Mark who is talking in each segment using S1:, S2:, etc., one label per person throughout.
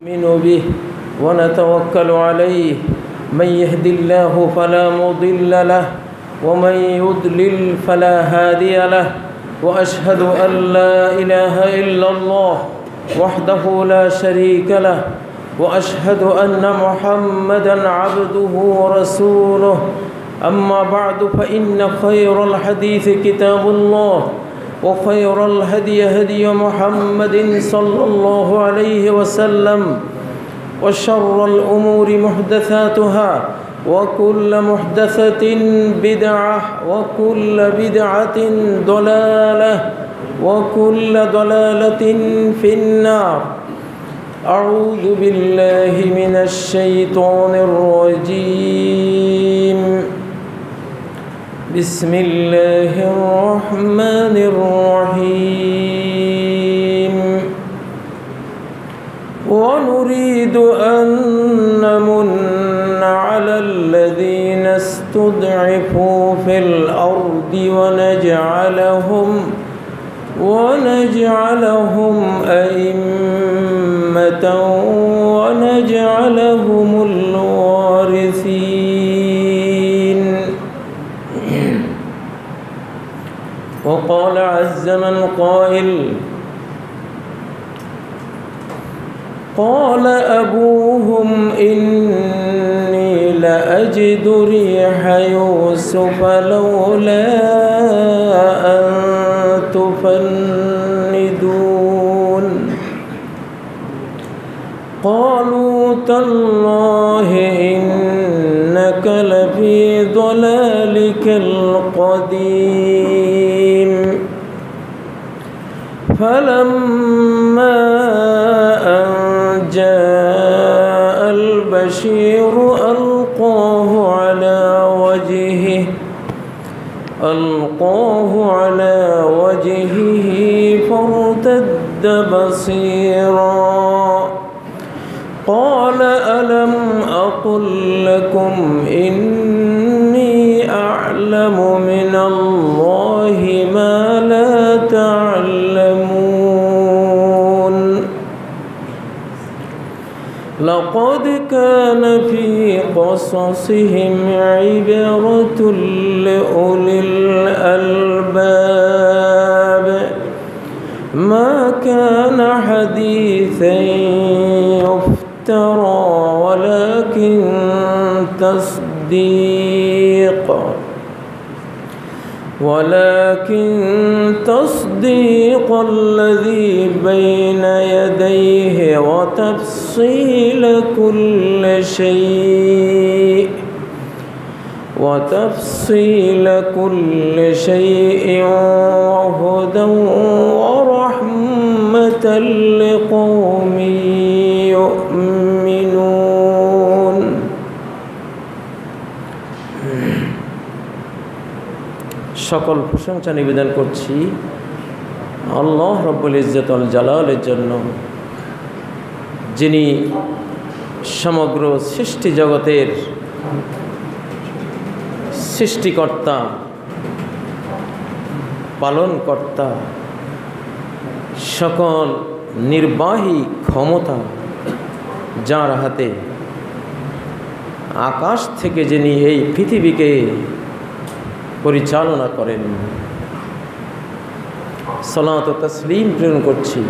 S1: نؤمن به ونتوكل عليه من يهد الله فلا مضل له ومن يضلل فلا هادي له وأشهد أن لا إله إلا الله وحده لا شريك له وأشهد أن محمدًا عبده ورسوله أما بعد فإن خير الحديث كتاب الله وخير الهدي هدي محمد صلى الله عليه وسلم وشر الأمور محدثاتها وكل محدثة بدعة وكل بدعة ضلالة وكل ضلالة في النار. أعوذ بالله من الشيطان الرجيم. بسم الله الرحمن الرحيم. ونريد أن نمن على الذين استضعفوا في الأرض ونجعلهم أئمة ونجعلهم الوارثين. وقال عز من قائل: قال أبوهم إني لأجد ريح يوسف لولا أن تفندون. قالوا تالله إنك لفي ضلالك القديم. فلما أن جاء البشير ألقاه على وجهه فارتد بصيرا قال ألم أقل لكم إني أعلم من الله ما لا تعلمون. لقد كان في قصصهم عبرة لأولي الألباب ما كان حديثا يفترى ولكن تصديق الذي بين يديه وتفصيل كل شيء وهدى ورحمة لقوم يؤمنون. সকল প্রশংসা নিবেদন করছি আল্লাহ রব্বুল ইজ্জত ওয়াল জালালের জন্য, যিনি সমগ্র সৃষ্টি জগতের সৃষ্টিকর্তা, পালনকর্তা, সকল নির্বাহী ক্ষমতা যার হাতে, আকাশ থেকে যিনি এই পৃথিবীকে পরিচালনা করেন। সালাত ও তাসলিম প্রেরণ করছি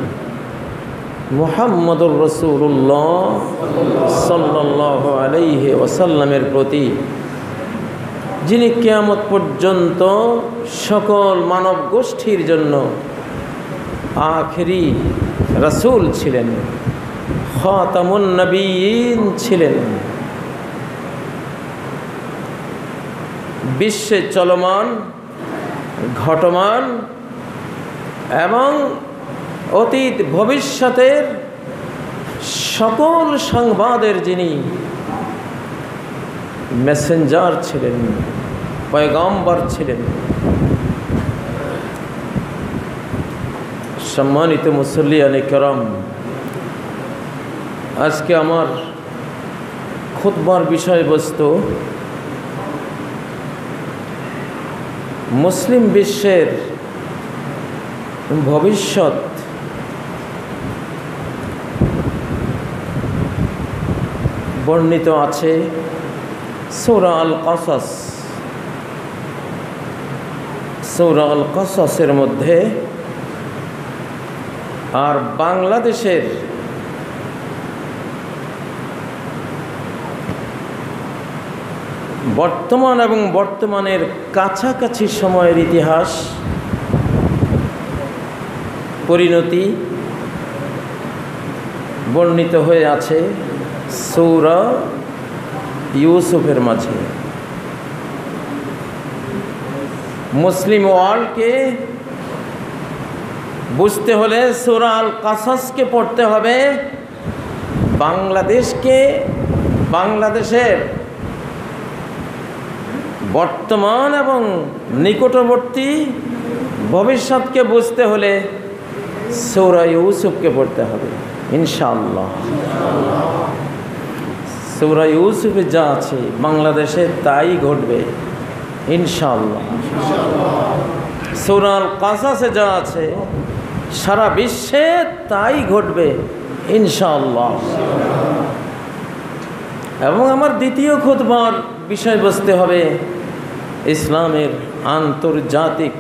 S1: মুহাম্মদুর রাসূলুল্লাহ সাল্লাল্লাহু আলাইহি ওয়াসাল্লামের প্রতি, যিনি কিয়ামত পর্যন্ত সকল মানব গোষ্ঠীর জন্য আখেরি রাসূল ছিলেন, খাতামুন নবিয়্যিন ছিলেন। বিশ্বে চলমান, ঘটমান এবং অতীত ভবিষ্যতের সকল সংবাদের যিনি মেসেঞ্জার ছিলেন, পয়গম্বর ছিলেন। সম্মানিত মুসল্লিয়ানে কেরাম, আজকে আমার খুতবার বিষয়বস্তু মুসলিম বিশ্বের ভবিষ্যৎ বর্ণিত আছে সূরা আল কসস। সূরা আল কসসের মধ্যে আর বাংলাদেশের বর্তমান এবং বর্তমানের কাছাকাছি সময়ের ইতিহাস, পরিণতি বর্ণিত হয়ে আছে সূরা ইউসুফের মাঝে। মুসলিম ওয়ার্ল্ডকে বুঝতে হলে সূরা আল কাসাসকে পড়তে হবে, বাংলাদেশের বর্তমান এবং নিকটবর্তী ভবিষ্যৎকে বুঝতে হলে সূরা ইউসুফকে পড়তে হবে ইনশাআল্লাহ। সূরা ইউসুফে যা আছে বাংলাদেশে তাই ঘটবে ইনশাআল্লাহ। সূরা আল কাসাসে যা আছে সারা বিশ্বে তাই ঘটবে ইনশাআল্লাহ। এবং আমার দ্বিতীয় খুতবার বিষয়বস্তু হবে ইসলামের আন্তর্জাতিক,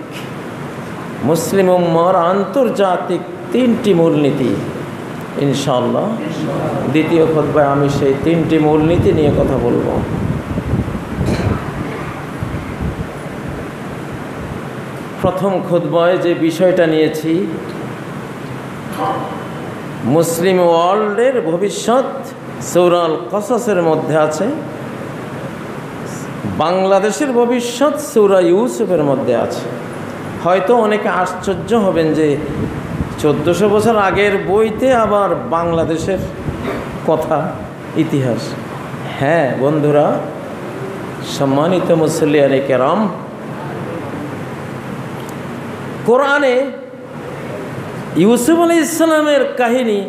S1: মুসলিম উম্মার আন্তর্জাতিক 3টি মূলনীতি ইনশাআল্লাহ। দ্বিতীয় খুতবায় আমি সেই 3টি মূলনীতি নিয়ে কথা বলবো। প্রথম খুতবায় যে বিষয়টা নিয়েছি মুসলিম ওয়ার্ল্ডের ভবিষ্যৎ, সূরা আল কসসের মধ্যে আছে। বাংলাদেশের ভবিষ্যৎ সূরা ইউসুফের মধ্যে আছে। হয়তো অনেকে আশ্চর্য হবেন যে 1400 বছর আগের বইতে আবার বাংলাদেশের কথা, ইতিহাস। হ্যাঁ বন্ধুরা, সম্মানিত মুসল্লিয়ানে কেরাম, কোরআনে ইউসুফ আলাইহিস সালামের কাহিনী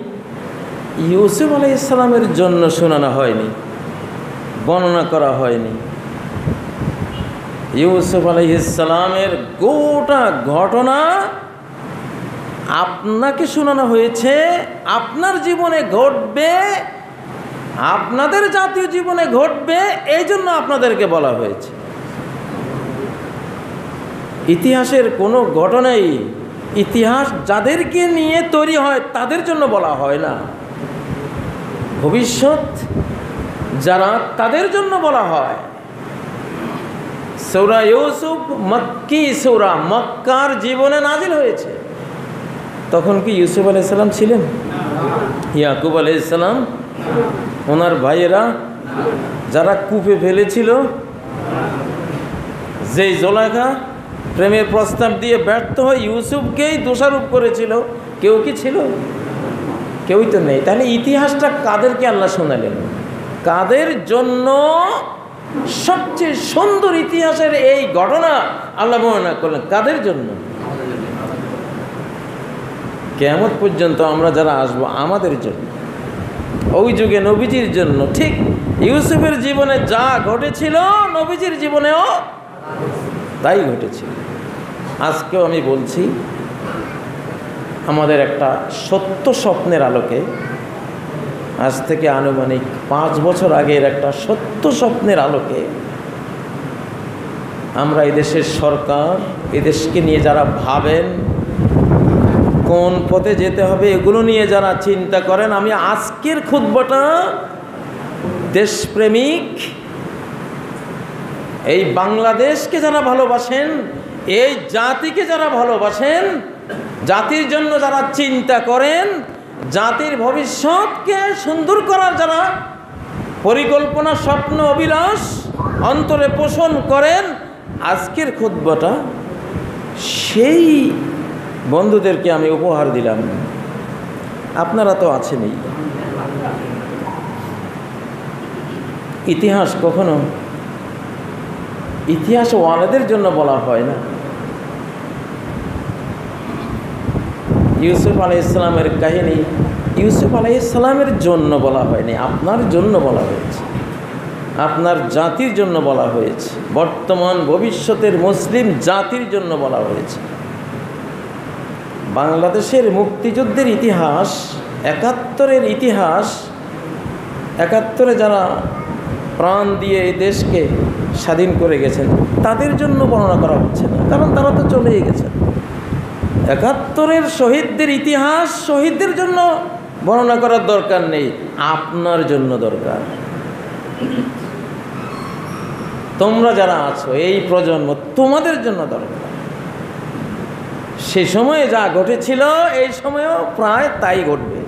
S1: ইউসুফ আলাইহিস সালামের জন্য শোনানো হয়নি, বর্ণনা করা হয়নি। ইউসুফ আলাইহিস সালামের গোটা ঘটনা আপনাকে শোনানো হয়েছে, আপনার জীবনে ঘটবে, আপনাদের জাতীয় জীবনে ঘটবে, এই জন্য আপনাদেরকে বলা হয়েছে। ইতিহাসের কোনো ঘটনাই ইতিহাস যাদেরকে নিয়ে তৈরি হয় তাদের জন্য বলা হয় না, ভবিষ্যৎ যারা তাদের জন্য বলা হয়। সূরা ইউসুফ মক্কি সূরা, মক্কার জীবনে নাজিল হয়েছে। তখন কি ইউসুফ আলাইহিস সালাম ছিলেন? ইয়াকুব আলাইহিস সালাম, ওনার ভাইয়েরা যারা কূপে ফেলেছিল, যেই জুলাইখা প্রেমের প্রস্তাব দিয়ে ব্যর্থ হয়ে ইউসুফকেই দোষারোপ করেছিল, কেউ কি ছিল? কেউই তো নেই। তাহলে ইতিহাসটা কাদেরকে আল্লাহ শোনালেন? কাদের জন্য সবচেয়ে সুন্দর ইতিহাসের এই ঘটনা আল্লাহ বর্ণনা করলেন? কাদের জন্য? কিয়ামত পর্যন্ত আমরা যারা আসবো আমাদের জন্য, ওই যুগে নবীজির জন্য। ঠিক ইউসুফের জীবনে যা ঘটেছিল নবীজির জীবনেও তাই ঘটেছিল। আজকেও আমি বলছি, আমাদের একটা সত্য স্বপ্নের আলোকে, আজ থেকে আনুমানিক 5 বছর আগের একটা সত্য স্বপ্নের আলোকে আমরা এদেশের সরকার, এদেশকে নিয়ে যারা ভাবেন, কোন পথে যেতে হবে এগুলো নিয়ে যারা চিন্তা করেন, আমি আজকের খুতবাটা দেশপ্রেমিক, এই বাংলাদেশকে যারা ভালোবাসেন, এই জাতিকে যারা ভালোবাসেন, জাতির জন্য যারা চিন্তা করেন, জাতির ভবিষ্যৎকে সুন্দর করার যারা পরিকল্পনা, স্বপ্ন, অভিলাষ অন্তরে পোষণ করেন, আজকের খুতবাটা সেই বন্ধুদেরকে আমি উপহার দিলাম। আপনারা তো আছেনই। ইতিহাস কখনো ইতিহাস ওয়ালাদের জন্য বলা হয় না। ইউসুফ আলাইহিস সালামের কাহিনী ইউসুফ আলাইহিস সালামের জন্য বলা হয়নি, আপনার জন্য বলা হয়েছে, আপনার জাতির জন্য বলা হয়েছে, বর্তমান ভবিষ্যতের মুসলিম জাতির জন্য বলা হয়েছে। বাংলাদেশের মুক্তিযুদ্ধের ইতিহাস, ৭১-এর ইতিহাস 71-এ যারা প্রাণ দিয়ে এই দেশকে স্বাধীন করে গেছেন তাদের জন্য বর্ণনা করা হচ্ছে না, কারণ তারা তো চলেই গেছেন। 71-এর শহীদদের ইতিহাস শহীদদের জন্য বর্ণনা করার দরকার নেই, আপনার জন্য দরকার। তোমরা যারা আছো এই প্রজন্ম, তোমাদের জন্য দরকার। সে সময়ে যা ঘটেছিল এই সময়েও প্রায় তাই ঘটবে,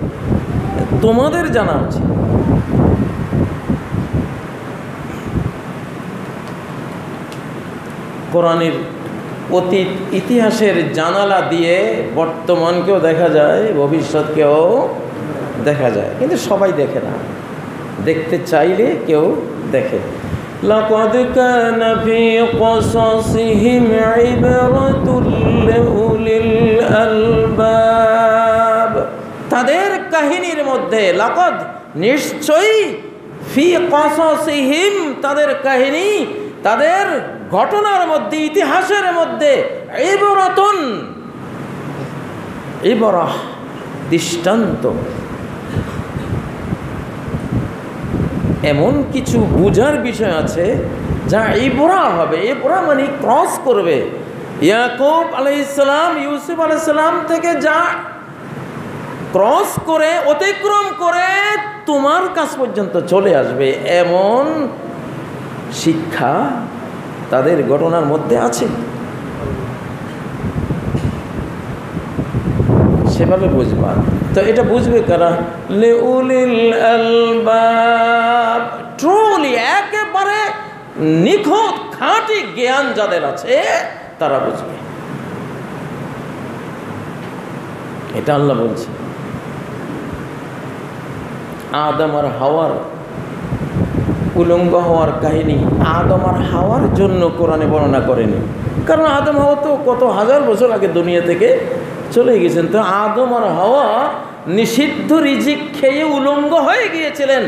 S1: তোমাদের জানা উচিত। কোরআনের অতীত ইতিহাসের জানালা দিয়ে বর্তমানকেও দেখা যায়, ভবিষ্যৎকেও দেখা যায়, কিন্তু সবাই দেখে না। দেখতে চাইলে কেউ দেখে। লাকাদ কানা ফী কসাসিহিম ইবরাতুল লিউলিল আলবাব। তাদের কাহিনীর মধ্যে, লাকাদ নিশ্চয়ই, ফী কসাসিহিম তাদের কাহিনী, তাদের ঘটনার মধ্যে, ইতিহাসের মধ্যে, ইবরাতুন, ইবরাহ দৃষ্টান্ত, এমন কিছু বুঝার বিষয় আছে যা ইবরা হবে। ইবরা মানে ক্রস করবে। ইয়াকুব আলাইহিস সালাম ইউসুফ আলাইহিস সালাম থেকে যা ক্রস করে, অতিক্রম করে তোমার কাছ পর্যন্ত চলে আসবে, এমন শিক্ষা তাদের ঘটনার মধ্যে আছে। সেভাবে বুঝবা। তো এটা বুঝবে কারা? লিউলিল আলবাব, ট্রুলি একেবারে নিখুঁত খাঁটি জ্ঞান যাদের আছে তারা বুঝবে। এটা আল্লাহ বলছে। আদম আর হাওয়ার উলঙ্গ হওয়ার কাহিনী আদম আর হাওয়ার জন্য কোরআনে বর্ণনা করেনি, কারণ আদম হাওয়া তো কত হাজার বছর আগে দুনিয়া থেকে চলে গেছেন। তো আদম আর হাওয়া নিষিদ্ধ রিজিক খেয়ে উলঙ্গ হয়ে গিয়েছিলেন,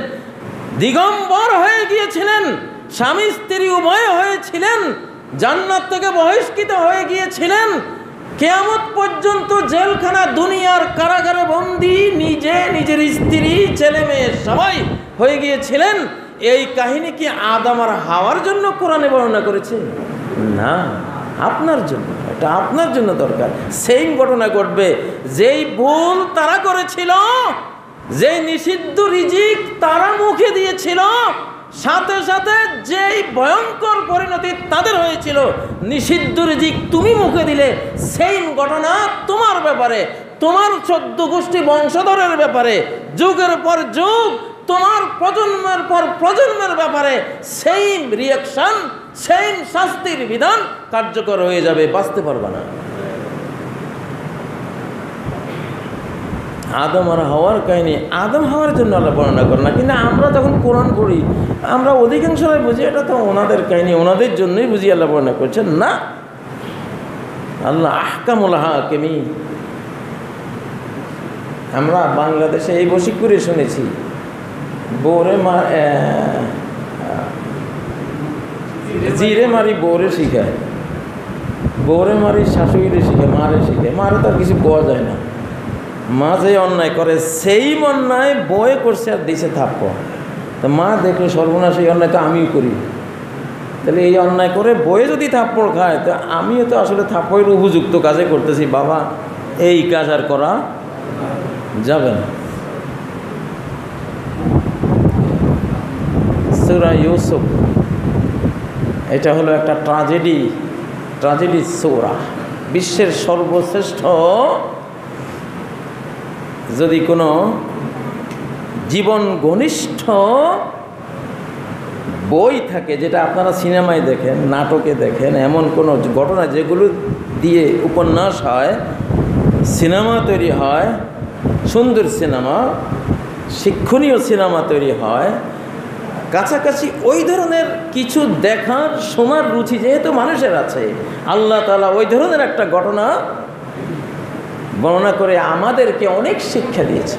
S1: দিগম্বর হয়ে গিয়েছিলেন, স্বামী স্ত্রী উভয় হয়েছিলেন, জান্নাত থেকে বহিষ্কৃত হয়ে গিয়েছিলেন, কিয়ামত পর্যন্ত জেলখানা, দুনিয়ার কারাগারে বন্দী, নিজে, নিজের স্ত্রী, ছেলে মেয়ে সবাই হয়ে গিয়েছিলেন। এই কাহিনী কি আদম আর হাওয়ার জন্য কোরআনে বর্ণনা করেছে? না, আপনার জন্য। এটা আপনার জন্য দরকার। সেই ঘটনা ঘটবে, যেই ভুল তারা করেছিল, যেই নিষিদ্ধ রিজিক তারা মুখে দিয়েছিল, সাথে সাথে যেই ভয়ঙ্কর পরিণতি তাদের হয়েছিল। নিষিদ্ধ রিজিক তুমি মুখে দিলে, সেই ঘটনা তোমার ব্যাপারে, তোমার 14 গোষ্ঠী বংশধরের ব্যাপারে, যুগের পর যুগ তোমার প্রজন্মের পর প্রজন্মের ব্যাপারে সেম রিয়াকশন, সেম শাস্তির বিধান কার্যকর হয়ে যাবে, বাঁচতে পারবে না। আদম আর হাওয়ার কাহিনী আদম হাওয়ার জন্য আল্লাহ বর্ণনা করে না, কিন্তু আমরা যখন কোরআন পড়ি আমরা অধিকাংশই বুঝি এটা তো ওনাদের কাহিনী, ওনাদের জন্যই বুঝি আল্লাহ বর্ণনা করছেন। না, আল্লাহ আহকামুল হাকিমিন। আমরা বাংলাদেশে এই বসি করে শুনেছি, বৌরে জিরে মারি বৌরে শিখায়, বৌরে মারি শাশুড়িরে শিখায়, মারে শিখায়। মারে তো আর কিছু পাওয়া যায় না। মা যে অন্যায় করে সেই অন্যায় বয়ে করছে আর দিছে থাপ্পড়। তো মা দেখলো সর্বনাশ, এই অন্যায় তো আমিও করি, তাহলে এই অন্যায় করে বয়ে যদি থাপ্পড় খায় তো আমিও তো আসলে থাপ্পড়ের উপযুক্ত কাজে করতেছি। বাবা, এই কাজ আর করা যাবে না। সূরা ইউসুফ এটা হলো একটা ট্র্যাজেডি সূরা। বিশ্বের সর্বশ্রেষ্ঠ যদি কোনো জীবন ঘনিষ্ঠ বই থাকে, যেটা আপনারা সিনেমায় দেখেন, নাটকে দেখেন, এমন কোনো ঘটনা যেগুলো দিয়ে উপন্যাস হয়, সিনেমা তৈরি হয়, সুন্দর সিনেমা, শিক্ষণীয় সিনেমা তৈরি হয়, কাছাকাছি ওই ধরনের কিছু দেখার শোনার রুচি যেহেতু মানুষের আছে, আল্লাহ তাআলা ওই ধরনের একটা ঘটনা বর্ণনা করে আমাদেরকে অনেক শিক্ষা দিয়েছে।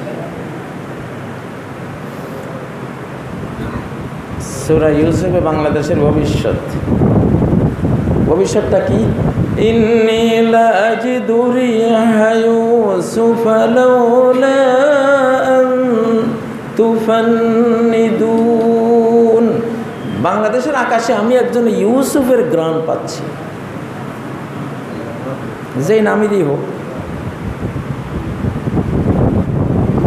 S1: সূরা ইউসুফে বাংলাদেশের ভবিষ্যৎটা কি? ইন্নী লা আজিদু রিহা ইউসুফ লাউলা আন তুফান্নিদুন। বাংলাদেশের আকাশে আমি একজন ইউসুফের গ্রাণ পাচ্ছি, যেই নামই দিই হোক,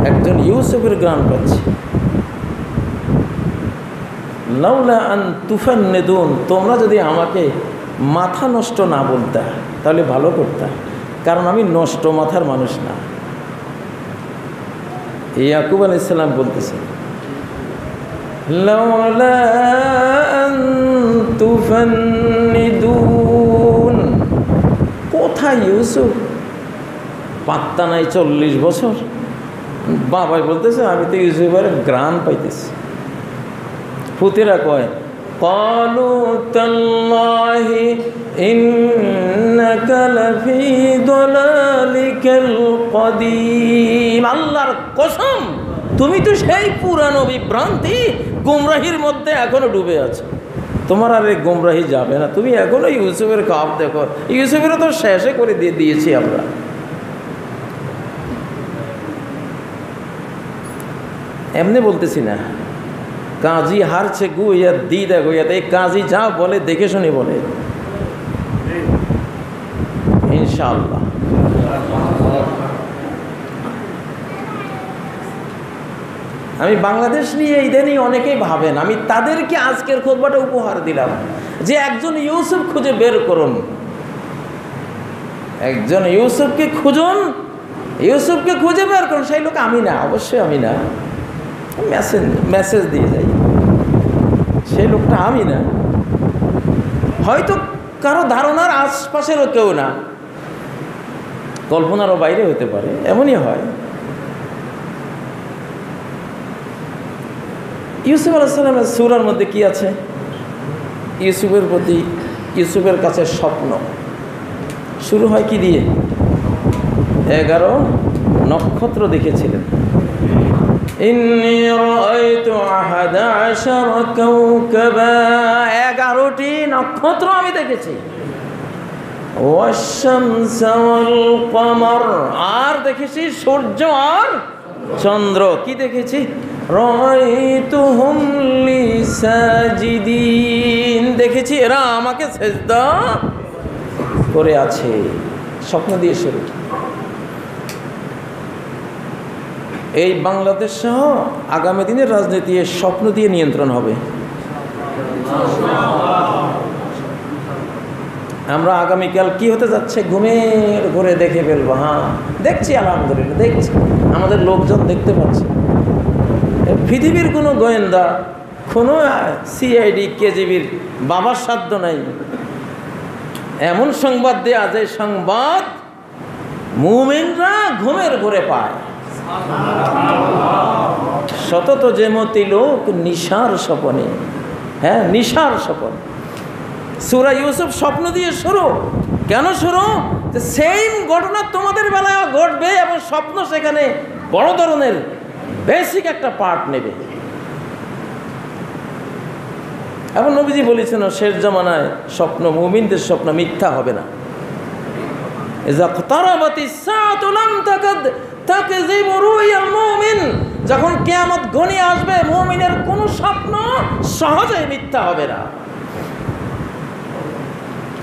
S1: একজন ইউসুফের গ্রাণ পাচ্ছি। লাউলা আন তুফান্নিদুন, তোমরা যদি আমাকে মাথা নষ্ট না বলতা তাহলে ভালো করতা, কারণ আমি নষ্ট মাথার মানুষ না। ইয়াকুব আলাইহিস সালাম বলতেছেন, লাউলা আন তুফান্নিদুন, কোথায় ইউসুফ? পাত্তা নাই 40 বছর। বাবাই বলতেছে, আমি তো ইউসুফের গ্রাণ পাইতেছি। পুতেরা কয়, ক্বালু তাল্লাহি ইন্নাকা লাফি দালালিকাল কদীম, আল্লাহর কসম তুমি তো সেই পুরানো বিভ্রান্তি গুমরাহির মধ্যে এখনো ডুবে আছো, তোমার আর এই গুমরাহি যাবে না, তুমি এখনো ইউসুফের কাপ দেখো, ইউসুফেরও তো শেষে করে দিয়েছি আমরা। এমনি বলতেছি না, কাজী হারছে গু ইয়া দি দেখো, ইয়াতে এই কাজী যা বলে দেখে শুনে বলে, ইনশাআল্লাহ। আমি বাংলাদেশ নিয়ে ইদানিং অনেকেই ভাবেন, আমি তাদেরকে আজকের খুতবাটা উপহার দিলাম যে একজন ইউসুফ খুঁজে বের করুন, একজন ইউসুফকে খুঁজুন, ইউসুফকে খুঁজে বের করুন। সেই লোক আমি না, অবশ্যই আমি না, মেসেজ দিয়ে যাই, সেই লোকটা আমি না, হয়তো কারো ধারণার আশপাশেরও কেউ না, কল্পনারও বাইরে হতে পারে, এমনই হয়। ইউসুফ আলাইহিস সালামের সূরার মধ্যে কি আছে? ইউসুফের প্রতি, ইউসুফের কাছে স্বপ্ন শুরু হয় কি দিয়ে? 11 নক্ষত্র দেখেছিলেন। ইন্নী রাআইতু 11 কাওকাবা, 11টি নক্ষত্র আমি দেখেছি। ওয়াশ-শামসা ওয়াল কমর, আর দেখেছি সূর্য আর চন্দ্র। কি দেখেছি? রাআইতুহুম লি সাজিদিন, দেখেছি এরা আমাকে সেজদা করে আছে। স্বপ্ন দিয়ে শুরু। এই বাংলাদেশ সহ আগামী দিনের রাজনীতি স্বপ্ন দিয়ে নিয়ন্ত্রণ হবে। আমরা আগামীকাল কি হতে যাচ্ছে ঘুমের ঘুরে দেখে ফেলবো। হ্যাঁ দেখছি, আলহামদুলিল্লাহ দেখছি, আমাদের লোকজন দেখতে পাচ্ছে। পৃথিবীর কোনো গোয়েন্দা, কোনো সিআইডি, কেজিবির বাবার সাধ্য নাই এমন সংবাদ দেয়া, যে সংবাদ মুমিনরা ঘুমের ঘুরে পায়। সতত যেমতি লোক নিশার স্বপনে, হ্যাঁ নিশার স্বপন। সূরা ইউসুফ স্বপ্ন দিয়ে শুরু। কেন শুরু? সেম ঘটনা তোমাদের বেলায় ঘটবে এবং স্বপ্ন সেখানে বড় ধরনের বেসিক একটা পার্ট নেবে। এবং নবীজি বলেছেন শেষ জামানায় স্বপ্ন, মুমিনদের স্বপ্ন মিথ্যা হবে না। ইযা ইকতারাবাতিস সাআতু লাম তাকাদ তাকযিবু রুয়াল মুমিন, যখন কিয়ামত ঘনিয়ে আসবে মুমিনের কোনো স্বপ্ন সহজে মিথ্যা হবে না।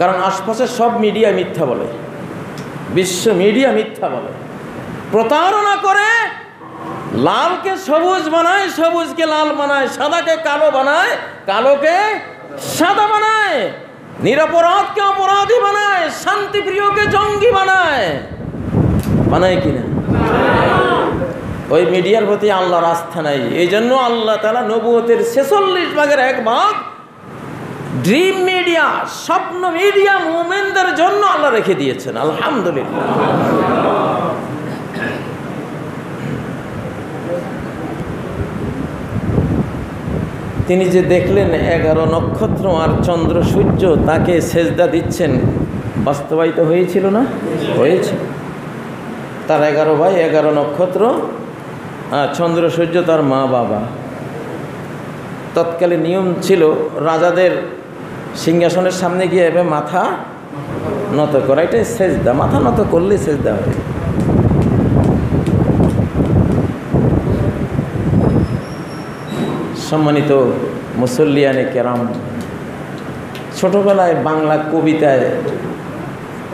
S1: কারণ আশপাশের সব মিডিয়া মিথ্যা বলে, বিশ্ব মিডিয়া মিথ্যা বলে, প্রতারণা করে, লালকে সবুজ বানায়, সবুজকে লাল বানায়, সাদাকে কালো বানায়, কালোকে সাদা বানায়, নিরপরাধকে অপরাধী বানায়, শান্তিপ্রিয়কে জঙ্গি বানায়। বানায় কিনা? ওই মিডিয়ার প্রতি আল্লাহর আস্থা নাই। এই জন্য আল্লাহ তাআলা নবুয়তের 46 ভাগের 1 ভাগ ড্রিম মিডিয়া, স্বপ্ন মিডিয়া মুমিনদের জন্য আল্লাহ রেখে দিয়েছেন। আলহামদুলিল্লাহ। তিনি যে দেখলেন 11 নক্ষত্র আর চন্দ্র সূর্য তাকে সেজদা দিচ্ছেন, বাস্তবায়িত হয়েছিল না? হয়েছে। তার 11 ভাই, 11 নক্ষত্র আর চন্দ্র সূর্য তার মা বাবা। তৎকালে নিয়ম ছিল রাজাদের সিংহাসনের সামনে গিয়ে এভাবে মাথা নত করা, এটাই সেজদা। মাথা নত করলেই সেজদা হয়। সম্মানিত মুসল্লিয়ানে কেরাম, ছোটোবেলায় বাংলা কবিতায়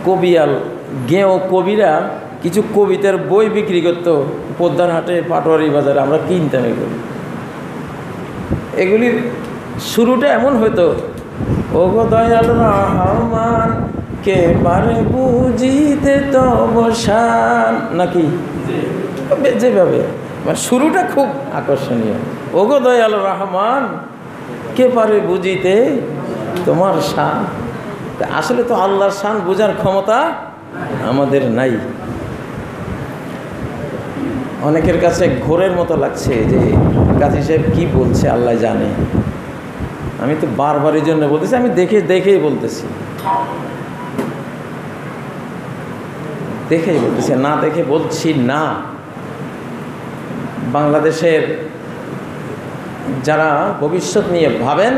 S1: কবিয়াল গেঁয়ো কবিরা কিছু কবিতার বই বিক্রি করত পদ্মার হাটে, পাটোয়ারি বাজারে, আমরা কিনতাম এগুলি। এগুলির শুরুটা এমন হতো, ও গো দয়াল রহমান কে পারে বুঝিতে তব শান, নাকি যেভাবে শুরুটা খুব আকর্ষণীয়। ও গো দয়াল রহমান কে পারে বুঝিতে তোমার শান। আসলে তো আল্লাহর শান বোঝার ক্ষমতা আমাদের নাই। অনেকের কাছে ঘোরের মতো লাগছে যে কাজী সাহেব কী বলছে আল্লাহ জানে। আমি তো বারবারই জন্য বলতেছি, আমি দেখেই বলতেছি, না দেখে বলছি না। বাংলাদেশের যারা ভবিষ্যৎ নিয়ে ভাবেন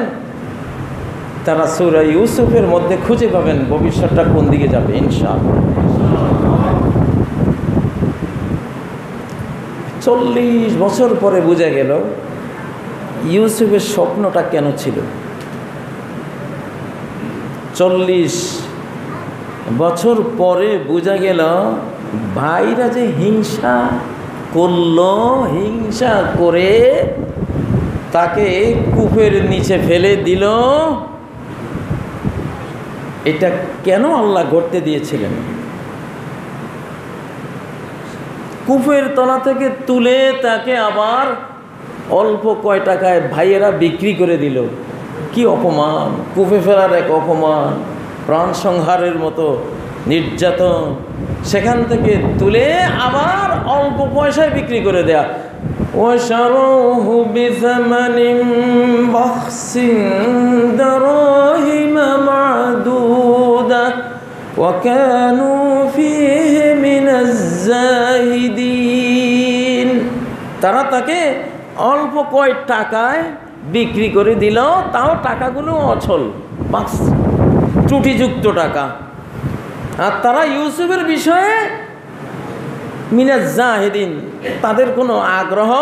S1: তারা সূরা ইউসুফের মধ্যে খুঁজে পাবেন ভবিষ্যৎটা কোন দিকে যাবে ইনশাআল্লাহ। 40 বছর পরে বোঝা গেল ইউসুফের স্বপ্নটা কেন ছিল। 40 বছর পরে বোঝা গেল ভাইরা যে হিংসা করলো, হিংসা করে তাকে কূপের নিচে ফেলে দিল, এটা কেন আল্লাহ ঘটতে দিয়েছিলেন। কূপের তলা থেকে তুলে তাকে আবার অল্প কয় টাকায় ভাইয়েরা বিক্রি করে দিল। কি অপমান, কূপে ফেলার এক অপমান, প্রাণ সংহারের মতো নির্যাতন, সেখান থেকে তুলে আবার অল্প পয়সায় বিক্রি করে দেয়া। وشروه بثمن بخس دراهم معدودة وكانوا فيه من الزاهدين। তারা তাকে অল্প কয় টাকায় বিক্রি করে দিল, তাও টাকাগুলো অচল, বাক্স ত্রুটিযুক্ত টাকা। আর তারা ইউসুফের বিষয়ে মিনাজ জাহিদিন, তাদের কোনো আগ্রহ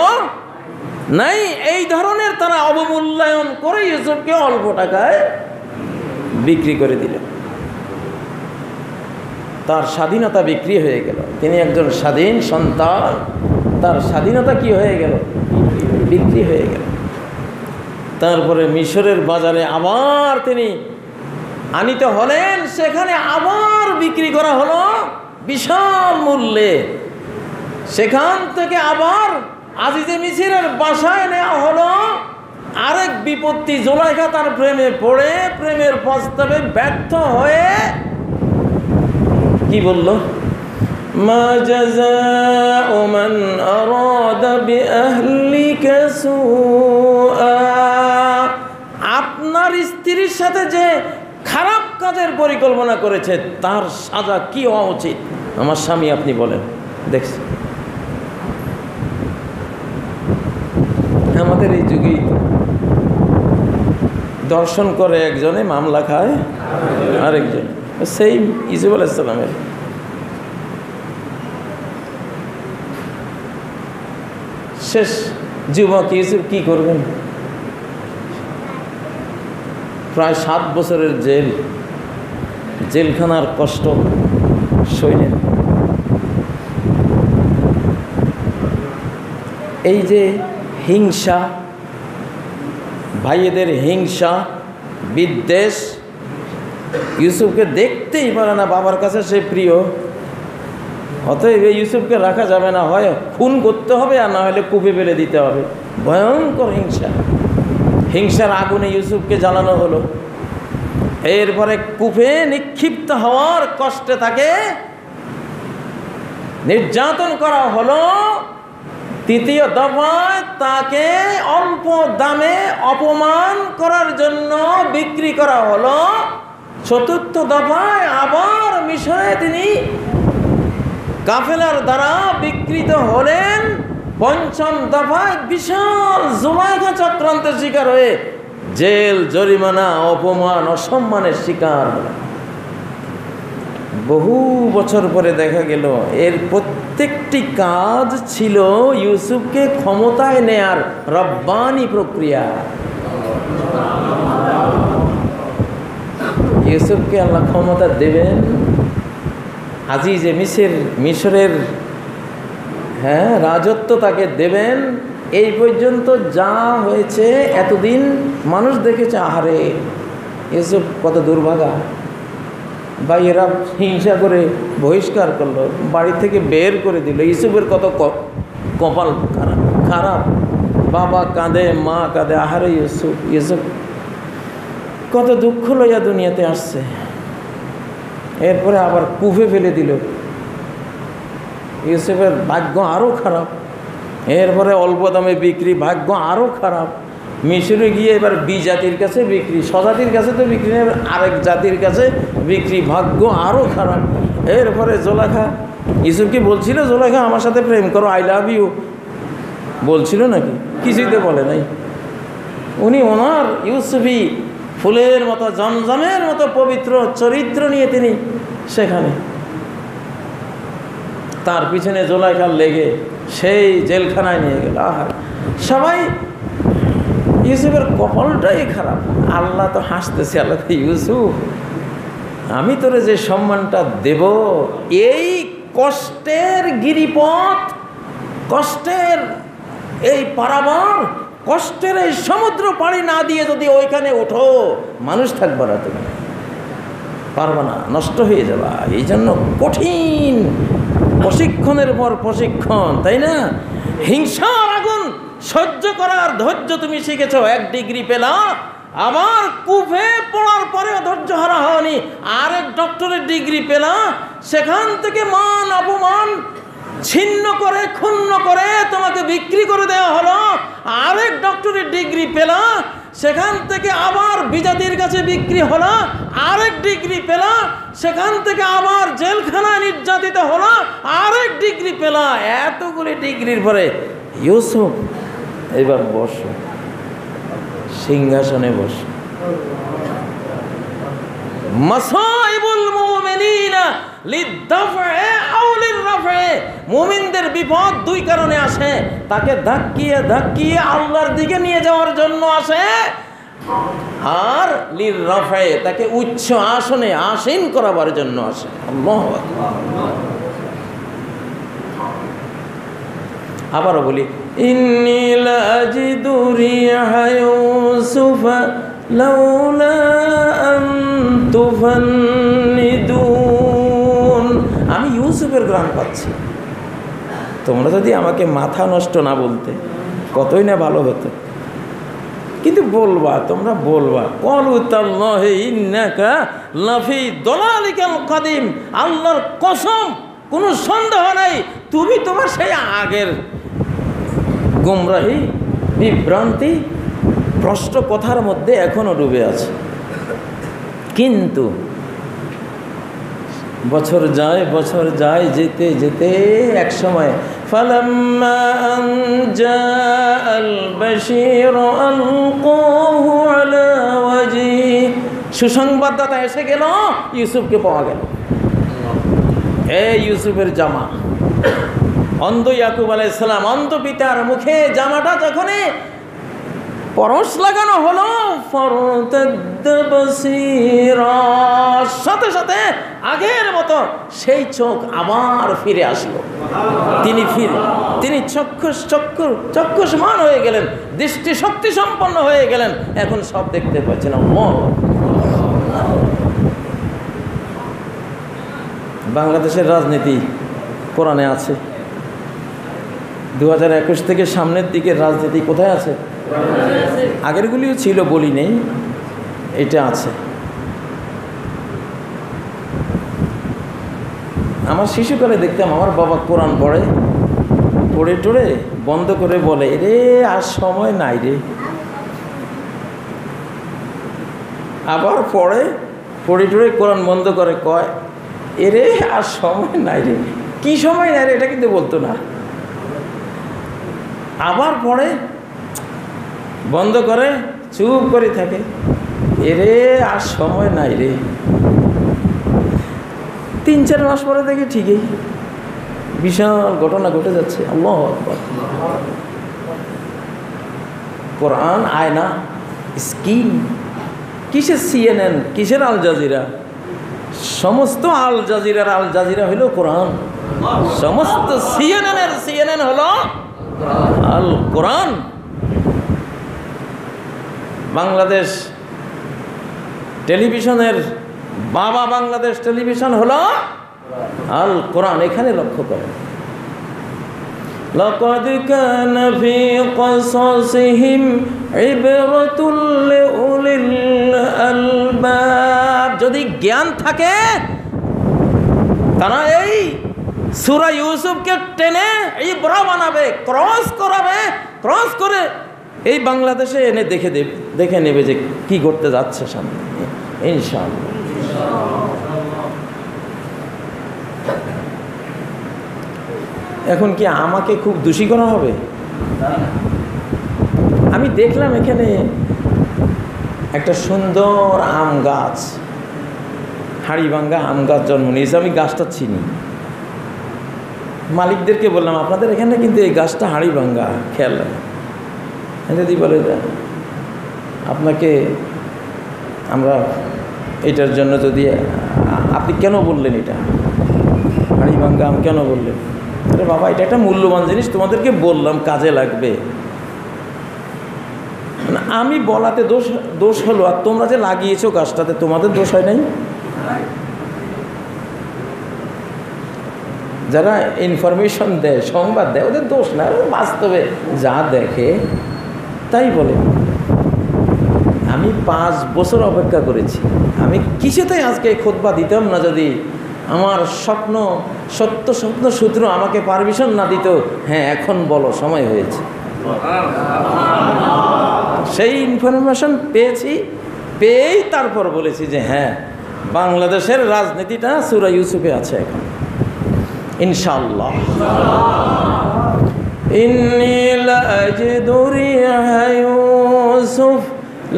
S1: নাই। এই ধরনের তারা অবমূল্যায়ন করে ইউসুফকে অল্প টাকায় বিক্রি করে দিল। তার স্বাধীনতা বিক্রি হয়ে গেল। তিনি একজন স্বাধীন সন্তান, তার স্বাধীনতা কি হয়ে গেল, বিক্রি হয়ে গেল। তারপরে মিশরের বাজারে আবার তিনি আনিত হলেন, সেখানে আবার বিক্রি করা হলো বিশাল মূল্যে। সেখান থেকে আবার আজিজে মিসরের বাসায় নেওয়া হলো। আরেক বিপত্তি, জুলাইখা তার প্রেমে পড়ে প্রেমের প্রস্তাবে ব্যর্থ হয়ে কি বলল, মা জাযাউ মান আরাদা বিআহলিকা সুআ, আপনার স্ত্রীর সাথে যে খারাপ কাজের পরিকল্পনা করেছে তার সাজা কি হওয়া উচিত, আমার স্বামী আপনি বলেন। দেখছি আমাদের এই যুগেই দর্শন করে একজনে, মামলা খায় আরেকজন, সেই ইউসুফ আলাইহিস সালামের। শেষ যুবক ইউসুফ কি করবেন, প্রায় 7 বছরের জেলখানার কষ্ট সইলেন। এই যে হিংসা, ভাইয়েদের হিংসা বিদ্বেষ, ইউসুফকে দেখতেই পারে না বাবার কাছে সে প্রিয়, অতএব ইউসুফকে রাখা যাবে না, হয় খুন করতে হবে আর না হলে কূপে ফেলে দিতে হবে। ভয়ঙ্কর হিংসা, হিংসার আগুনে ইউসুফকে জ্বালানো হলো। এরপরে কূপে নিক্ষিপ্ত হওয়ার কষ্টে তাকে নির্যাতন করা হলো। তৃতীয় দফায় তাকে অল্প দামে অপমান করার জন্য বিক্রি করা হলো। চতুর্থ দফায় আবার মিশরে তিনি কাফেলার দ্বারা বিকৃত হলেন। পঞ্চম দফায় বিশাল জুলাইখা চক্রান্তের শিকার হয়ে জেল, জরিমানা, অপমান, অসম্মানের শিকার। বহু বছর পরে দেখা গেল এর প্রত্যেকটি কাজ ছিল ইউসুফকে ক্ষমতায় নেয়ার রব্বানি প্রক্রিয়া। ইউসুফকে আল্লাহ ক্ষমতা দেবেন, আজিজে মিশরের রাজত্ব তাকে দেবেন। এই পর্যন্ত যা হয়েছে এতদিন মানুষ দেখেছে, আহারে ইউসুফ কত দুর্ভাগা, ভাইয়েরা হিংসা করে বহিষ্কার করলো, বাড়ি থেকে বের করে দিল। ইউসুফের কত কপাল খারাপ, বাবা কাঁদে, মা কাঁদে, আহারে ইউসুফ কত দুঃখ লইয়া দুনিয়াতে আসছে। এরপরে আবার কুফে ফেলে দিল, ইউসুফের ভাগ্য আরও খারাপ। এরপরে অল্প দামে বিক্রি, ভাগ্য আরও খারাপ। মিশরে গিয়ে এবার জাতির কাছে বিক্রি, স্বজাতির কাছে তো বিক্রি নেই, আরেক জাতির কাছে বিক্রি, ভাগ্য আরও খারাপ। এরপরে জোলেখা, ইউসুফকে বলছিল জোলেখা আমার সাথে প্রেম করো, আই লাভ ইউ বলছিল নাকি? কিছুতে বলে নাই। উনি ওনার ইউসুফি ফুলের মতো জমজমের মতো পবিত্র চরিত্র নিয়ে তিনি সেখানে, তার পিছনে জোলেখার লেগে সেই জেলখানায় নিয়ে গেল। আহা, সবাই ইউসুফের কপালটাই খারাপ। আল্লাহ তো হাসতেছে, আল্লাহ ইউসুফ আমি তোরে যে সম্মানটা দেব, এই কষ্টের গিরিপথ, কষ্টের এই পারাবার, কষ্টের এই সমুদ্র পাড়ি না দিয়ে যদি ওইখানে ওঠো, মানুষ থাকবে না, তুমি পারবে না, নষ্ট হয়ে যাবা। এই জন্য কঠিন প্রশিক্ষণের পর প্রশিক্ষণ, তাই না? হিংসার আগুন সহ্য করার ধৈর্য তুমি শিখেছ, 1 ডিগ্রি পেলা, আবার কুফে পড়ার পরেও ধৈর্য হারা হয়নি, আরেক ডক্টরের ডিগ্রি পেলা, সেখান থেকে মান অপমান ছিন্ন করে ক্ষুণ্ণ করে তোমাকে বিক্রি করে দেওয়া হলো। আরেক ডক্টরের ডিগ্রি পেলা, সেখান থেকে আবার বিজাতির কাছে বিক্রি হলো, আরেক ডিগ্রি পেলা, সেখান থেকে আবার জেলখানায় নির্যাতিত হলো, আরেক ডিগ্রি পেলা। এতগুলি ডিগ্রির পরে ইউসুফ এবার বসো, সিংহাসনে বসো। মাসাইবুল মুমিনিনা লিদ্দাফে আও লিররাফে, মুমিনদের বিপদ 2 কারণে আসে, তাকে ধাক্কিয়ে ধাক্কিয়ে আল্লাহর দিকে নিয়ে যাওয়ার জন্য আসে, আর লিররাফে তাকে উচ্চ আসনে আসীন করাবার জন্য আসে। আল্লাহু আকবার। আবারও বলি, ইন্নী লাজিদু রিহা ইউসুফ লাউলা আন তুফান্নিদুন, আমি ইউসুফের ঘ্রাণ পাচ্ছি। তোমরা যদি আমাকে মাথা নষ্ট না বলতে কতই না ভালো হতো, কিন্তু বলবা, তোমরা বলবা ক্বালু তাল্লাহি ইন্নাকা লাফি দালালিকাল কাদিম, আল্লাহর কসম কোনো সন্দেহ নাই তুমি তোমার সেই আগের গুমরাহি, বিভ্রান্তি, ভ্রষ্ট কথার মধ্যে এখনো ডুবে আছে। কিন্তু বছর যায় যেতে যেতে এক সময় ফালাম্মা আন জাআল বাশীর আলকাহু আলা ওয়াজহি, সুসংবাদদাতা এসে গেল, ইউসুফকে পাওয়া গেল। এই ইউসুফের জামা, অন্ধ ইয়াকুব আলাইহিস সালাম, অন্ধ পিতার মুখে জামাটা যখনই পরশ লাগানো হলো, সাথে সাথে আগের মতো সেই চোখ আবার ফিরে আসলো। তিনি চক্ষুষ্মান হয়ে গেলেন, দৃষ্টি শক্তি সম্পন্ন হয়ে গেলেন, এখন সব দেখতে পাচ্ছেন। বাংলাদেশের রাজনীতি কোরআনে আছে। 2021 থেকে সামনের দিকের রাজনীতি কোথায় আছে? আগেরগুলিও ছিল, বলি নেই, এটা আছে। আমার শিশুকালে দেখতাম আমার বাবা কোরআন পড়ে টড়ে বন্ধ করে বলে, রে আর সময় নাই রে। আবার পড়ে টড়ে কোরআন বন্ধ করে কয়, এরে আর সময় নাই রে। কি সময় নাই রে এটা কিন্তু বলতো না। আবার পড়ে বন্ধ করে চুপ করে থাকে, এরে আর সময় নাই রে। 3-4 মাস পরে দেখি ঠিকই বিশাল ঘটনা ঘটে যাচ্ছে। আল্লাহু আকবার। কোরআন আয়না, স্কিন। কিসের CNN, কিসের আল জাজিরা? সমস্ত আল জাজিরা হলো কোরআন, সমস্ত CNN হলো আল কোরআন। বাংলাদেশ টেলিভিশনের বাবা, বাংলাদেশ টেলিভিশন হলো আল কোরআন। এখানে লক্ষ্য করেন, লাকাদ কানা ফি কসাসিহিম ইবরাতুল লিউলিল আলবাব। যদি জ্ঞান থাকে তারা এই সূরা ইউসুফকে টেনে ইবরা বানাবে, ক্রস করে এই বাংলাদেশে এনে দেখে নেবে যে কি করতে যাচ্ছে সামনে, ইনশাআল্লাহ। এখন কি আমাকে খুব দোষী করা হবে? আমি দেখলাম এখানে একটা সুন্দর আম গাছ, হাড়িভাঙ্গা আম গাছ জন্ম নিয়েছে। আমি গাছটা চিনি, মালিকদেরকে বললাম আপনাদের এখানে কিন্তু এই গাছটা হাড়িভাঙ্গা, খেয়াল রাখেন। যদি বলে আপনাকে আমরা এটার জন্য, যদি আপনি কেন বললেন এটা হাড়িভাঙ্গা আম কেন বললেন? আরে বাবা, এটা একটা মূল্যবান জিনিস, তোমাদেরকে বললাম কাজে লাগবে। আমি বলাতে দোষ হলো, আর তোমরা যে লাগিয়েছো গাছটাতে তোমাদের দোষ হয় নাই? যারা ইনফরমেশন দেয়, সংবাদ দেয়, ওদের দোষ না, বাস্তবে যা দেখে তাই বলে। আমি 5 বছর অপেক্ষা করেছি। আমি কিছুতেই আজকে খুতবা দিতাম না যদি আমার সত্য স্বপ্ন সূত্র আমাকে পারমিশন না দিত। হ্যাঁ, এখন বলো, সময় হয়েছে। সেই ইনফরমেশন পেয়েই তারপর বলেছি যে হ্যাঁ, বাংলাদেশের রাজনীতিটা সূরা ইউসুফে আছে এখন, ইনশাআল্লাহ। ইন্নী লাআজিদু রিহা ইউসুফ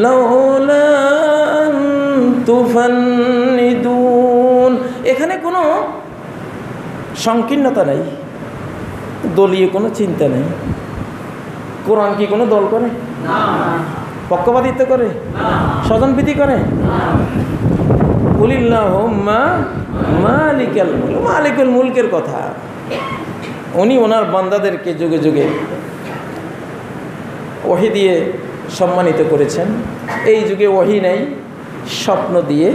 S1: লাউলা আন তুফান্নিদুন। এখানে কোনো সংকীর্ণতা নেই, দলীয় কোনো চিন্তা নেই। কোরআন কি কোনো দল করে? পক্ষপাতিত্ব করে? স্বজনপ্রীতি করে? কুলিল্লাহুম্মা মালিকুল মুলকের কথা। উনি ওনার বান্দাদেরকে যুগে যুগে ওহী দিয়ে সম্মানিত করেছেন। এই যুগে ওহী নেই, স্বপ্ন দিয়ে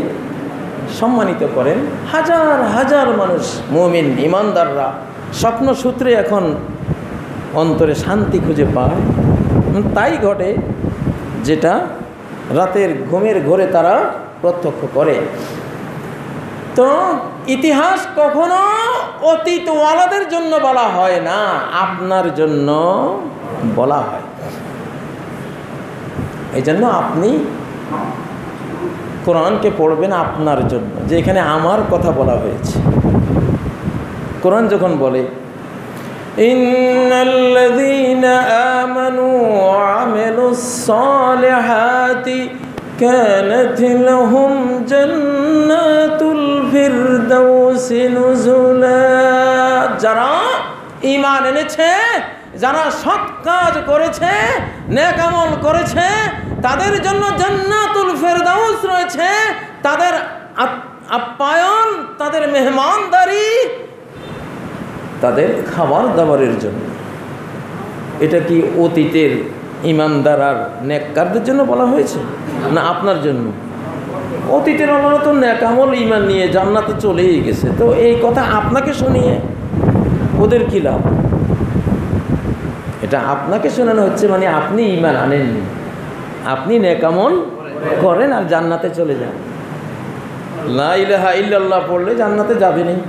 S1: সম্মানিত করেন। হাজার হাজার মানুষ, মুমিন ইমানদাররা স্বপ্ন সূত্রে এখন অন্তরে শান্তি খুঁজে পায়। তাই ঘটে যেটা রাতের ঘুমের ঘোরে তারা প্রত্যক্ষ করে। তো ইতিহাস কখনো অতীতওয়ালাদের জন্য বলা হয় না, আপনার জন্য বলা হয়। এই জন্য আপনি কোরআনকে পড়বেন আপনার জন্য, যে এখানে আমার কথা বলা হয়েছে। কোরআন যখন বলে ইন্নাল্লাযীনা আমানু ওয়া আমিলুস সালিহাতি কানাত লাহুম জান্নাতুল ফিরদাউসি নুজুলা। যারা ঈমান এনেছে, যারা সৎ কাজ করেছে, নেক আমল করেছে, তাদের জন্য জান্নাতুল ফিরদাউস রয়েছে। তাদের আপ্যায়ন, তাদের মেহমানদারি, তাদের খাবার দাবারের জন্য। এটা কি অতীতের ইমানদার আর নেককারদের জন্য বলা হয়েছে, না আপনার জন্য? অতীতের ওনারা তো নেক আমল ঈমান নিয়ে জান্নাতে চলেই গেছে, তো এই কথা আপনাকে শুনিয়ে ওদের কী লাভ? এটা আপনাকে শোনানো হচ্ছে, মানে আপনি ঈমান আনেননি, আপনি নেক আমল করেন আর জান্নাতে চলে যান। লা ইলাহা ইল্লাল্লাহ পড়লে জান্নাতে যাবেনই।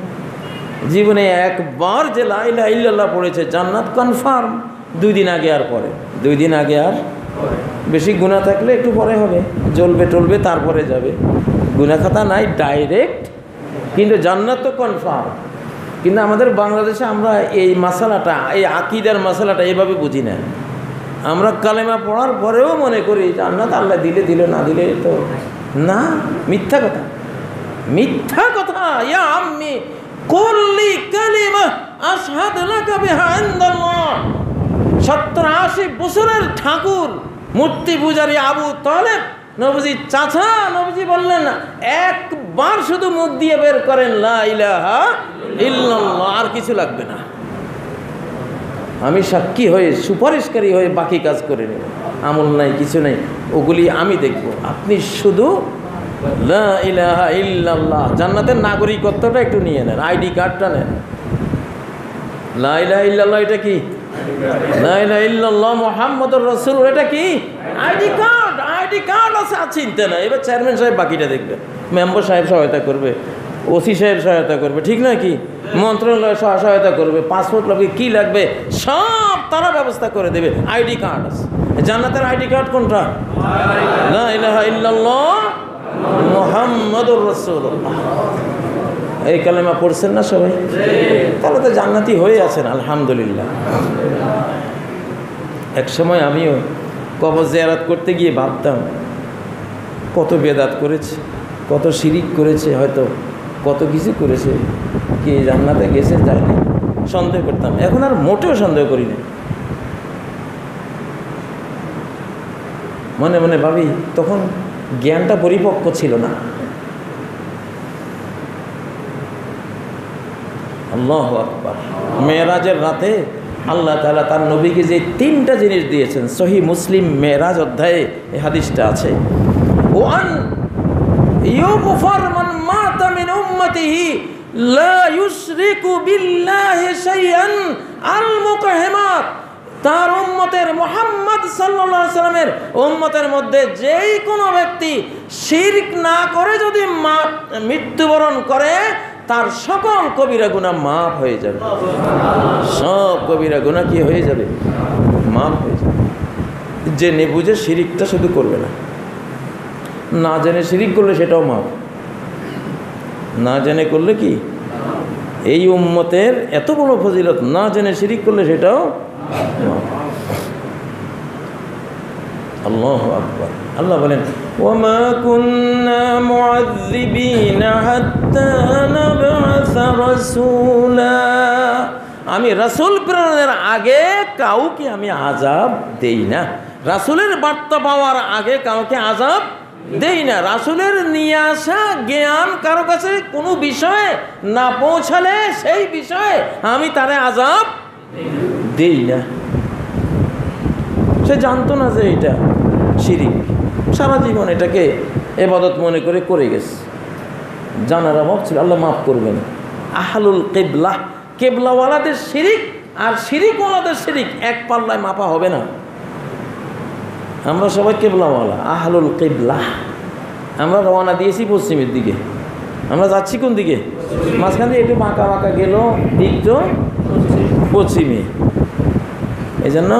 S1: জীবনে একবার যে লা ইলাহা ইল্লাল্লাহ পড়েছে, জান্নাত কনফার্ম। 2 দিন আগে আর পরে, 2 দিন আগে আর বেশি গুনাহ থাকলে একটু পরে হবে, জ্বলবে টলবে তারপরে যাবে। গুনাহ খাতা নাই ডাইরেক্ট, কিন্তু জান্নাত তো কনফার্ম। কিন্তু আমাদের বাংলাদেশে আমরা এই মাসালাটা, এই আকীদার মাসালাটা এভাবে বুঝি না। আমরা কালেমা পড়ার পরেও মনে করি জান্নাত আল্লাহ দিলে দিল, না দিলে তো না। মিথ্যা কথা, মিথ্যা কথা। আবতাহা ইয়া আম্মি কুল্লি কালিমা আশহাদু লাকা বিহা ইনদাল্লাহ। 70-80 বছরের ঠাকুর মূর্তি পূজারী আবু তালেব নবীজি চাচা, নবীজি বললেন একবার শুধু মুখ দিয়ে বের করেন লা ইলাহা ইল্লাল্লাহ, আর কিছু লাগবে না, আমি সাক্ষী হয়ে সুপারিশকারী হয়ে বাকি কাজ করে নেব, আমল নাই কিছু নাই, ওগুলি আমি দেখব, আপনি শুধু লা ইলাহা ইল্লাল্লাহ। জান্নাতের নাগরিকত্বটা একটু নিয়ে নেন, আইডি কার্ডটা নেন। লা ইলাহা ইল্লাল্লাহ এটা কি? লা ইলাহা ইল্লাল্লাহ মুহাম্মাদুর রাসূলুল্লাহ এটা কি? ID card. আইডি কার্ড আছে, চিন্তা নাই। এবার চেয়ারম্যান সাহেব বাকিটা দেখবে, মেম্বার সাহেব সহায়তা করবে, ওসি সাহেব সহায়তা করবে, ঠিক না কি? মন্ত্রণালয় সহায়তা করবে, পাসপোর্ট লাগবে, কি লাগবে সব তারা ব্যবস্থা করে দেবে। আইডি কার্ড আছে। জান্নাতের আইডি কার্ড কোনটা? লা ইলাহা ইল্লাল্লাহ মুহাম্মাদুর রাসূলুল্লাহ। এই কালেমা পড়ছেন না সবাই? তাহলে তো জান্নাতি হয়ে আছেন, আলহামদুলিল্লাহ। এক সময় আমিও কবর জিয়ারত করতে গিয়ে ভাবতাম কত বেদাত করেছে, কত শিরিক করেছে, হয়তো কত কিছু করেছে, কি জান্নাতে গেছে যায়নি, সন্দেহ করতাম। এখন আর মোটেও সন্দেহ করি না, মনে মনে ভাবি তখন জ্ঞানটা পরিপক্ক ছিল না। আল্লাহু আকবার। মেরাজের রাতে আল্লাহ তাআলা তার নবীকে যে 3টা জিনিস দিয়েছেন, সহিহ মুসলিম মেরাজ অধ্যায়ে এই হাদিসটা আছে। ওয়ান ইউগফার মান মাতা মিন উম্মতিহি লা ইউশরিকু বিল্লাহি শাইআন আল মুকহিমাত। তার উম্মতের মুহাম্মদ সাল্লাল্লাহু আলাইহি সাল্লামের উম্মতের মধ্যে যেই কোনো ব্যক্তি শিরক না করে যদি মৃত্যুবরণ করে, তার সকল কবিরা গুনাহ মাফ হয়ে যাবে। সব কবিরা গুনাহ কি হয়ে যাবে? মাফ হয়ে যাবে। জেনে বুঝে শিরিকটা শুধু করবে না, না জেনে শিরিক করলে সেটাও মাফ। না জেনে করলে কি? এই উম্মতের এত বড় ফজিলত, না জেনে শিরিক করলে সেটাও মাফ। আল্লাহু আকবার। আল্লাহ বলেন ওয়ামা কুন্না মুআযযিবিনা হাত্তা নাবআসা রাসূলা। আমি রাসূল প্রেরণের আগে কাউকে আমি আযাব দেই না। রাসূলের বার্তা পাওয়ার আগে কাউকে আযাব দেই না। রাসূলের নিয়ে আসা জ্ঞান কারো কাছে কোনো বিষয়ে না পৌঁছালে সেই বিষয়ে আমি তারে আযাব দেই না। সে জানতো না যে এটা শিরিক, সারা জীবন এটাকে ইবাদত মনে করে করে গেছে, জানার অভাব ছিল। আল্লাহ মাফ করবেন। আহলুল কিবলা, কেবলাওয়ালাদের শিরিক আর শিরিকওয়ালাদের শিরিক এক পাল্লায় মাপা হবে না। আমরা সবাই কেবলাওয়ালা, আহলুল কিবলা। আমরা রওনা দিয়েছি পশ্চিমের দিকে, আমরা যাচ্ছি কোন দিকে? মাঝখান দিয়ে একটু বাঁকা বাঁকা গেল, দিকটা পশ্চিমে। এই জন্য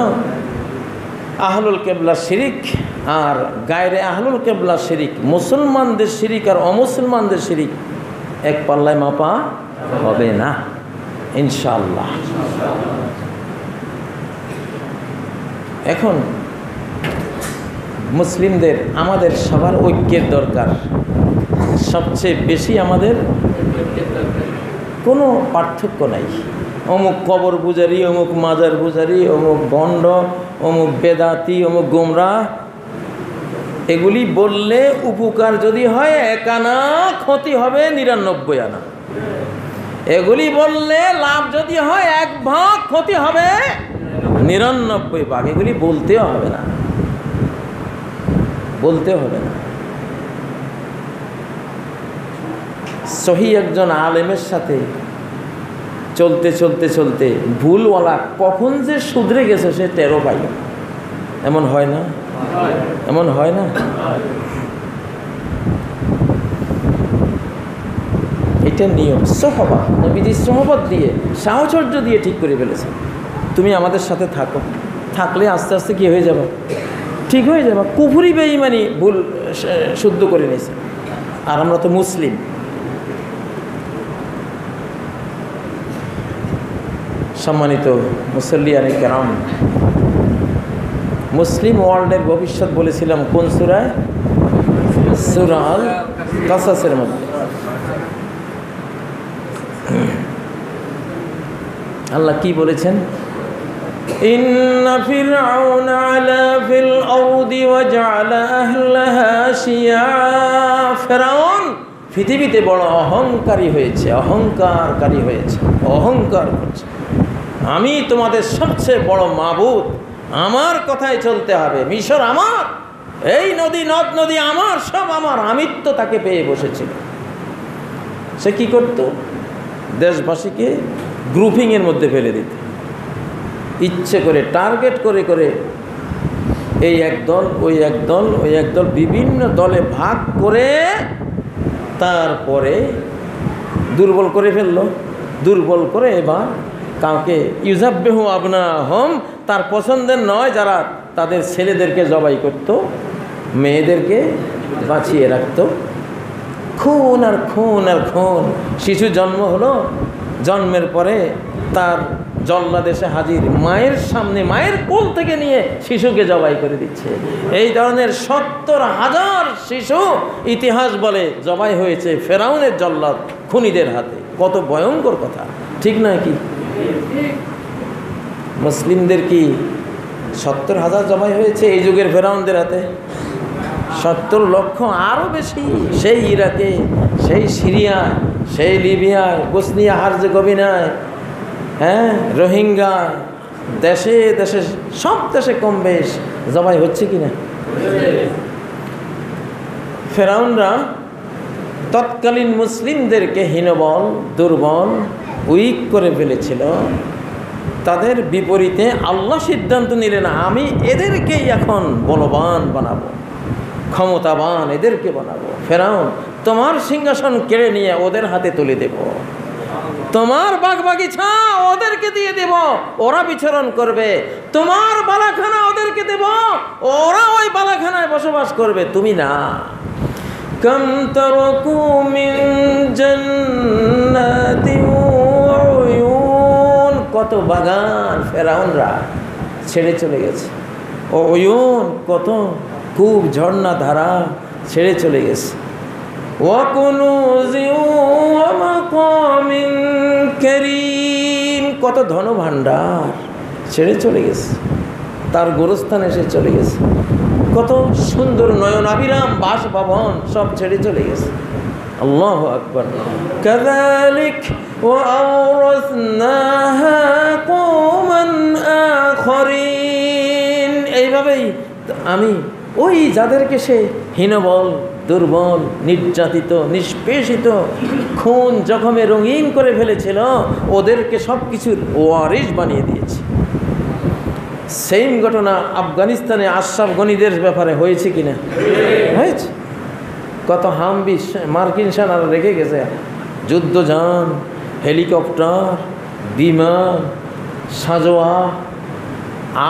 S1: আহলুল কেবলা শিরিক আর গায়রে আহলুল কেবলা শিরিক, মুসলমানদের শিরিক আর অমুসলমানদের শিরিক এক পাল্লায় মাপা হবে না ইনশাআল্লাহ। এখন মুসলিমদের আমাদের সবার ঐক্যের দরকার। সবচেয়ে বেশি আমাদের কোনো পার্থক্য নাই। অমুক কবর পূজারি, অমুক মাজার পূজারি, অমুক ভণ্ড, অমুক বেদাতি, অমুক গোমরা, এগুলি বললে উপকার যদি হয় 1 আনা, ক্ষতি হবে 99 আনা। এগুলি বললে লাভ যদি হয় 1 ভাগ, ক্ষতি হবে 99 ভাগ। এগুলি বলতেও হবে না, বলতে হবে না। সহি একজন আলেমের সাথে চলতে চলতে চলতে ভুলওয়ালা কখন যে শুধরে গেছে সে টেরও পাই না। এমন হয় না? এমন হয় না? এটা নিয়ম। সোহবত, নবীজি সোহবত দিয়ে, সাহচর্য দিয়ে ঠিক করে ফেলেছে। তুমি আমাদের সাথে থাকো, থাকলে আস্তে আস্তে কি হয়ে যাবে? ঠিক হয়ে যাবে। কুফরি বেঈমানি ভুল শুদ্ধ করে নিয়েছে। আর আমরা তো মুসলিম। সম্মানিত মুসল্লিয়ানে কেরাম, মুসলিম ওয়ার্ল্ডের ভবিষ্যৎ বলেছিলাম কোন সূরায়? সূরা আল কাসাসের মধ্যে। আল্লাহ কি বলেছেন? ইন্না ফিরআউনা আলা ফিল আরদি ওয়া জাআলা আহলাহা শিয়া। ফিরআউন পৃথিবীতে বড় অহংকারী হয়েছে, অহংকারী হয়েছে, অহংকার করছে। আমি তোমাদের সবচেয়ে বড় মাবুদ, আমার কথায় চলতে হবে, মিশর আমার, এই নদী নদ নদী আমার, সব আমার, আমিত্ব তাকে পেয়ে বসেছিল। সে কি করত? দেশবাসীকে গ্রুপিংয়ের মধ্যে ফেলে দিত, ইচ্ছে করে টার্গেট করে করে এই একদল ওই একদল ওই একদল বিভিন্ন দলে ভাগ করে তারপরে দুর্বল করে ফেললো। দুর্বল করে এবার কাউকে ইউজাব্বিহু আবনাহুম, তার পছন্দের নয় যারা তাদের ছেলেদেরকে জবাই করত, মেয়েদেরকে বাঁচিয়ে রাখত। খুন আর খুন আর খুন। শিশু জন্ম হলো, জন্মের পরে তার জল্লাদেশে হাজির, মায়ের সামনে মায়ের কোল থেকে নিয়ে শিশুকে জবাই করে দিচ্ছে। এই ধরনের ৭০,০০০ শিশু ইতিহাস বলে জবাই হয়েছে ফেরাউনের জল্লাদ খুনিদের হাতে। কত ভয়ঙ্কর কথা, ঠিক নয় কি? মুসলিমদের কি ৭০,০০০ জবাই হয়েছে এই যুগের ফেরাউনদের হাতে? ৭০ লক্ষ, আরও বেশি। সেই ইরাকে, সেই সিরিয়ায়, সেই লিবিয়ায়, বসনিয়া হার্জেগোভিনায়, হ্যাঁ, রোহিঙ্গা, দেশে দেশে, সব দেশে কম বেশ জবাই হচ্ছে কিনা? ফেরাউনরা তৎকালীন মুসলিমদেরকে হীনবল, দুর্বল, উইক করে ফেলেছিল। তাদের বিপরীতে আল্লাহ সিদ্ধান্ত নিলেন, আমি এদেরকেই এখন বলবান বানাবো, ক্ষমতাবান এদেরকে বানাবো। ফেরাউন, তোমার সিংহাসন কেড়ে নিয়ে ওদের হাতে তুলে দেব, তোমার বাগবাগিচা ওদেরকে দিয়ে দেব, ওরা বিচরণ করবে, তোমার বালাখানা ওদেরকে দেব, ওরা ওই বালাখানায় বসবাস করবে, তুমি না। কাম তারাকু মিন জান্নাতিন ওয়া উয়ুন, কত বাগান ফেরাউনরা ছেড়ে চলে গেছে। উয়ুন, কত কূপ, ঝর্ণা, ধারা ছেড়ে চলে গেছে। ওয়া কুনুজিন ওয়া মাকামিন কারীম, কত ধনভাণ্ডার ছেড়ে চলে গেছে, তার গোরস্থানে এসে চলে গেছে। কত সুন্দর নয়নাভিরাম বাসভবন সব ছেড়ে চলে গেছে। আল্লাহু আকবার। কাযালিক ওয়া আওরাসনাহা কওমান আখারিন, এইভাবেই আমি ওই যাদেরকে সে হীনবল, দুর্বল, নির্যাতিত, নিষ্পেষিত, খুন জখমে রঙিন করে ফেলেছিল, ওদেরকে সব কিছুর ওয়ারিশ বানিয়ে দিয়েছে। সেম ঘটনা আফগানিস্তানে আশরাফ গনিদের ব্যাপারে হয়েছে কিনা? হয়েছে। কত হামবি মার্কিন সেনারা রেখে গেছে, যুদ্ধযান, হেলিকপ্টার, বিমান, সাজোয়া,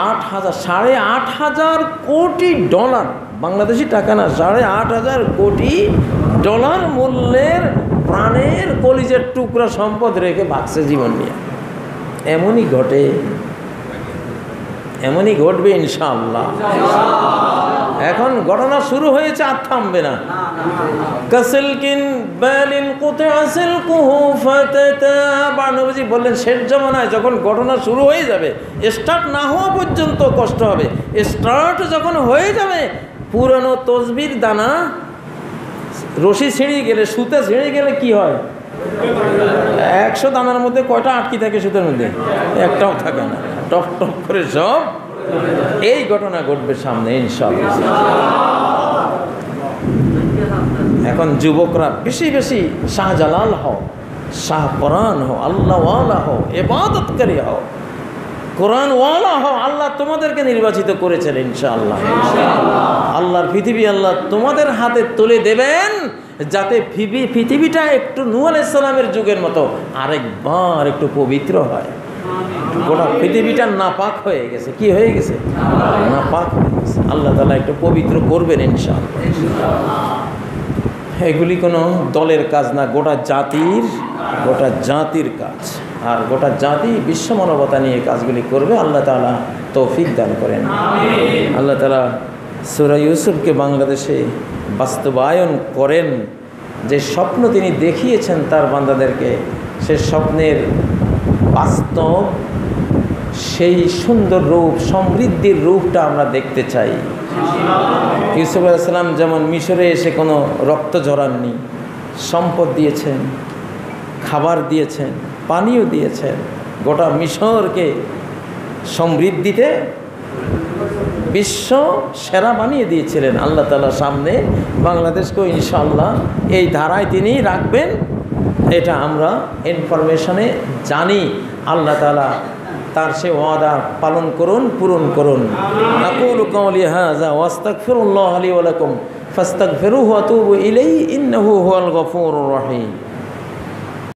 S1: ৮,৫০০ কোটি ডলার, বাংলাদেশি টাকা না, ৮,৫০০ কোটি ডলার মূল্যের প্রাণের কলিজের টুকরা সম্পদ রেখে ভাগছে জীবন নিয়ে। এমনই ঘটে, এমনই ঘটবে ইনশাআল্লাহ। এখন ঘটনা শুরু হয়েছে, আর থামবে না। কাসিলকিন বালিন কুতিআসিলকুহু ফাতাতাবা, নবীজি বললেন শেষ জামানায় যখন ঘটনা শুরু হয়ে যাবে, স্টার্ট না হওয়া পর্যন্ত কষ্ট হবে, স্টার্ট যখন হয়ে যাবে, পুরানো তসবির দানা রশি ছিঁড়ে গেলে, সুতে ছিঁড়ে গেলে কি হয়? ১০০ দানার মধ্যে কয়টা আটকি থাকে সুতের মধ্যে? একটাও থাকে না, টপ টপ করে সব। এই ঘটনা ঘটবে সামনে ইনশাআল্লাহ। এখন যুবকরা বেশি বেশি শাহজালাল হও, শাহপরান হও, আল্লাহওয়ালা হও, ইবাদতকারী হও, কোরআনওয়ালা হও। আল্লাহ তোমাদেরকে নির্বাচিত করেছেন ইনশাআল্লাহ। আল্লাহর পৃথিবী আল্লাহ তোমাদের হাতে তুলে দেবেন, যাতে পৃথিবীটা একটু নূহ আলাইহিস সালামের যুগের মতো আরেকবার একটু পবিত্র হয়। গোটা পৃথিবীটা নাপাক হয়ে গেছে। কি হয়ে গেছে? নাপাক হয়ে গেছে। আল্লাহ তাআলা একটু পবিত্র করবেন ইনশাআল্লাহ। এগুলি কোনো দলের কাজ না, গোটা জাতির কাজ। আর গোটা জাতি বিশ্ব মানবতা নিয়ে কাজগুলি করবে। আল্লাহ তাআলা তৌফিক দান করেন। আল্লাহ তাআলা সূরা ইউসুফকে বাংলাদেশে বাস্তবায়ন করেন। যে স্বপ্ন তিনি দেখিয়েছেন তার বান্দাদেরকে, সে স্বপ্নের বাস্তব সেই সুন্দর রূপ, সমৃদ্ধির রূপটা আমরা দেখতে চাই। ইউসুফ আলাইহিস সালাম যেমন মিশরে এসে কোনো রক্ত ঝরাননি, সম্পদ দিয়েছেন, খাবার দিয়েছেন, পানিও দিয়েছেন, গোটা মিশরকে সমৃদ্ধিতে বিশ্ব সেরা বানিয়ে দিয়েছিলেন আল্লাহ তাআলার সামনে। বাংলাদেশকেও ইনশাআল্লাহ এই ধারায় তিনি রাখবেন, এটা আমরা ইনফরমেশনে জানি। আল্লাহ তাআলা তার সে ওয়াদা পালন করুন, পূরণ করুন। আকুলু কাওলি হাযা ওয়া আস্তাগফিরুল্লাহ লি ওয়া লাকুম ফাস্তাগফিরুহু ওয়া তুবু ইলাইহি ইন্নাহু হুয়াল গফুরুর রহিম।